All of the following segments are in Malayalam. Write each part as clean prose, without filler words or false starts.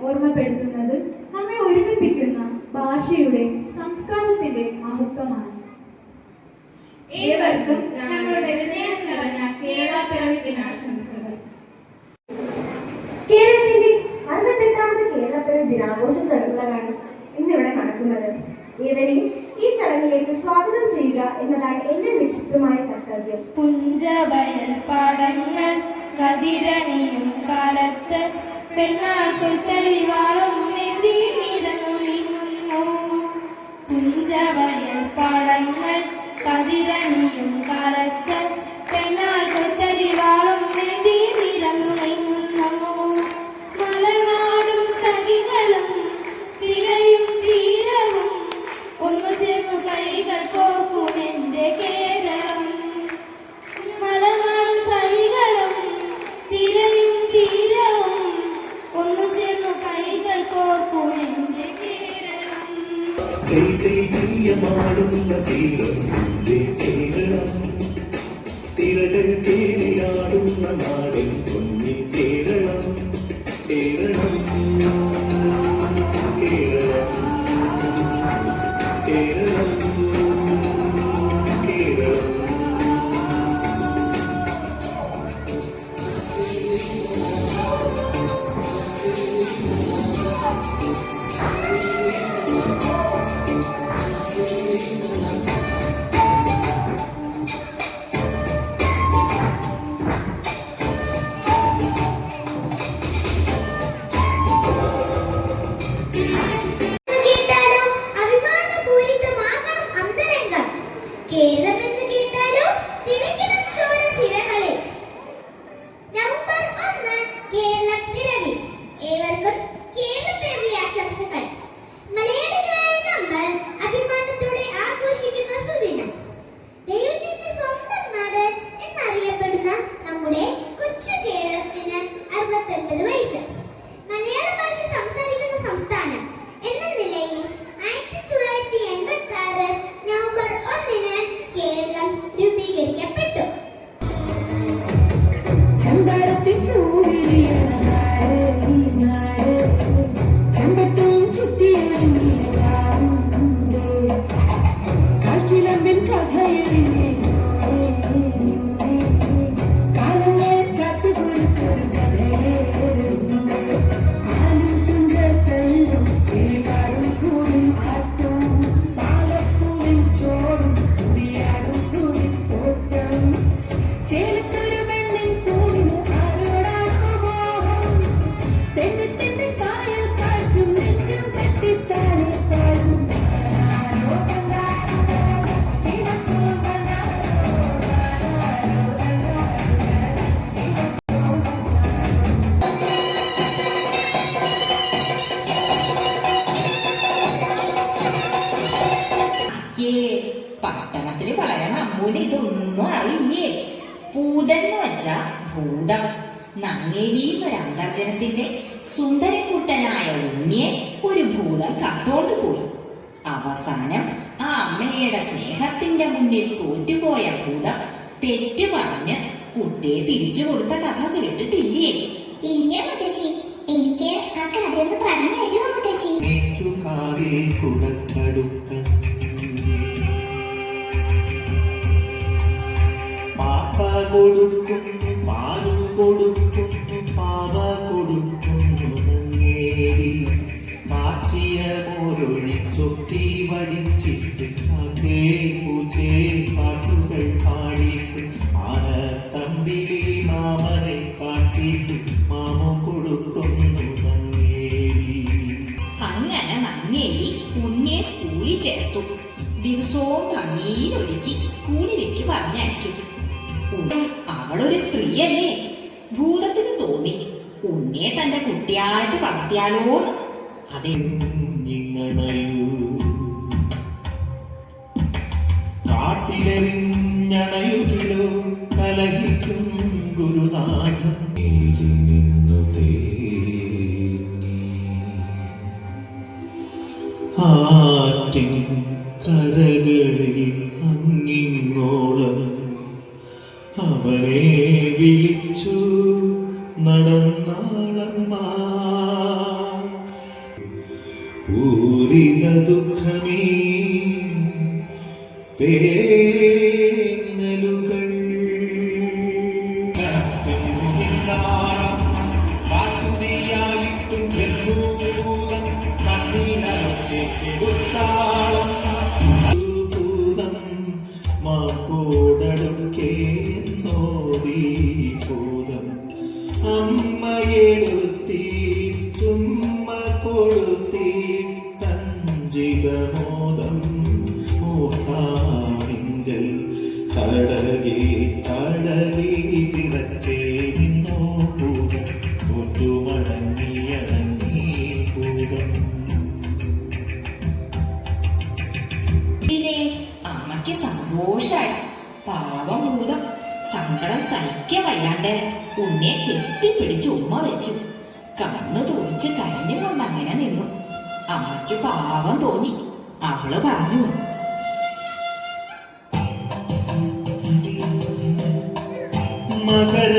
ഓർമ്മപ്പെടുത്തുന്നത് നമ്മെ ഒരുമിപ്പിക്കുന്ന ഭാഷയുടെ സംസ്കാരത്തിന്റെ മഹത്വമാണ്. ഏവർക്കും ഞങ്ങളുടെ ഹൃദയം നിറഞ്ഞ കേരളപ്പിറവി ദിനാശംസകൾ. കേരളത്തിന്റെ 68ാമത് കേരളപ്പിറവി ദിനാഘോഷ ചടങ്ങുകളാണ് ഇന്നിവിടെ നടക്കുന്നത്. ഏവരെയും ഈ ചടങ്ങിലേക്ക് സ്വാഗതം ചെയ്യുക എന്നതാണ് എന്റെ നിശ്ചിതമായ കർത്തവ്യം. പുഞ്ചവയൽ പാടങ്ങൾ കതിരണിയും കാലത്ത് പെണ്ണാൾക്കൊത്തരിവാളും നിരന്നു നീങ്ങുന്നു. പുഞ്ചവയൽ പാടങ്ങൾ കതിരണിയും കാലത്ത് പെണ്ണാൾക്കൊത്തരിവാളും നിരന്നു നീങ്ങുന്നു. മലനാടും സഖികളും തിരയും തീരവും ഒന്നു ചേർന്നു കൈകൾ കോർക്കും എന്റെ കേരളം. മലനാടും സഖികളും തിരയും തീരവും ഒന്നു ചേർന്നു കൈകൾ കോർക്കും എന്റെ കേരളം. തിരകൾ കേളിയാടുന്ന നാടൻ പൊന്നി കേരളം. കേരളം കേരളം കേരളം കേരളം. പട്ടണത്തില് വളരണ അമ്മൂന് ഇതൊന്നും അറിയില്ലേ. പൂതെന്ന് വെച്ചാ ഭൂതം. നങ്ങേലിന്നൊരു അന്തർജനത്തിന്റെ സുന്ദരക്കുട്ടനായ ഉണ്ണിയെ ഒരു ഭൂതം കട്ടോണ്ട് പോയി. അവസാനം ആ അമ്മയുടെ സ്നേഹത്തിന്റെ മുന്നിൽ തോറ്റുപോയ ഭൂതം തെറ്റു പറഞ്ഞ് കുട്ടിയെ തിരിച്ചു കൊടുത്ത കഥ കേട്ടിട്ടില്ലേ? ഇല്ല മുത്തശ്ശി, എനിക്ക് ആ കഥയൊന്ന് പറഞ്ഞു തരുമോ മുത്തശ്ശി? കൊടുക്കും പാലും കൊടുക്കും പാവ കൊടുക്കുന്നു നങ്ങേലി. കാച്ചിയ മോരൊഴിച്ചൊത്തി വടിച്ചിട്ട് കാക്കേ പൂച്ചേ പാട്ടുകൾ പാടിയിട്ട് ആന തമ്പിലി മാമനെ കാട്ടിയിട്ട് മാമ കൊടുക്കുന്നു നങ്ങേലി. അങ്ങനെ നങ്ങേലി ഉണ്ണിയെ സ്കൂളിൽ ചേർത്തു. ദിവസവും ഭംഗിയിലൊരുക്കി സ്കൂളിലേക്ക് പറഞ്ഞയക്കും. അവളൊരു സ്ത്രീയല്ലേ. ഭൂതത്തിന് തോന്നി ഉണ്ണിയെ തന്റെ കുട്ടിയായിട്ട് വളർത്തിയാലോന്ന്. അതെ, കാട്ടിലെറിഞ്ഞണയുകിലോ കലഹിക്കും ഗുരുനാഥൻ. ആറ്റിൻ കരകളിൽ അങ്ങിങ്ങോളം അവനെ വിളിച്ചു നടന്നാളമ്മ. ദുരിത ദുഃഖമീ തേങ്ങലുകൾ കാട്ടുതീയായിട്ടും ചെല്ലൂതം കണ്ണീരൊക്കെ കൊടുത്താളം ഭൂതം മാക്കോടടുക്കേ നോദീ ഭൂതം അമ്മയെടുത്തി തുമ്മ കൊടുത്തി തഞ്ചിതമോദം മൂർത്താവിങ്കൽ തടകി തടകി പിറച്ചേരിന്നോ ഭൂതം തൊട്ടുമടങ്ങിയടങ്ങി ഭൂതം. ഇല്ലേ, അമ്മയ്ക്ക് സന്തോഷായി. പാവം ഭൂതം സങ്കടം സഹിക്കാൻ വയ്യാണ്ട് ഉണ്ണിയെ കെട്ടിപ്പിടിച്ച് ഉമ്മ വെച്ചു. കണ്ണു തുറിച്ച് കരഞ്ഞുകൊണ്ട് അങ്ങനെ നിന്നു. അമ്മയ്ക്ക് പാവം തോന്നി. അവള് പറഞ്ഞു, മകര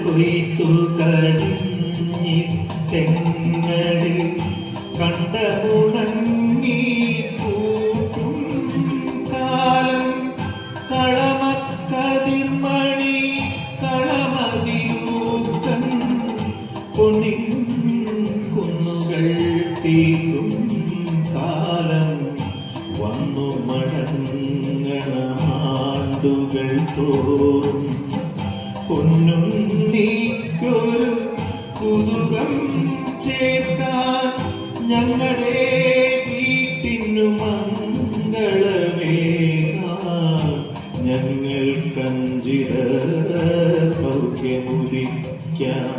കൊയ്ത്തു കഴിഞ്ഞി തെങ്ങടി കണ്ടമുണങ്ങി പൂക്കും കാലം കളമക്കതിർമണി കളമതിയൂക്കൻ പൊന്നിൻ കുന്നുകൾ തീരും കാലം വന്നു മടങ്ങണമാണ്ടുകൾ തോറും പൊന്നുണ്ണീക്കൊരു കുതുകം ചേർക്കാൻ ഞങ്ങളുടെ വീട്ടിനു മംഗളമേകാൻ ഞങ്ങൾ കഞ്ചിത സൗഖ്യമുദിക്കാൻ.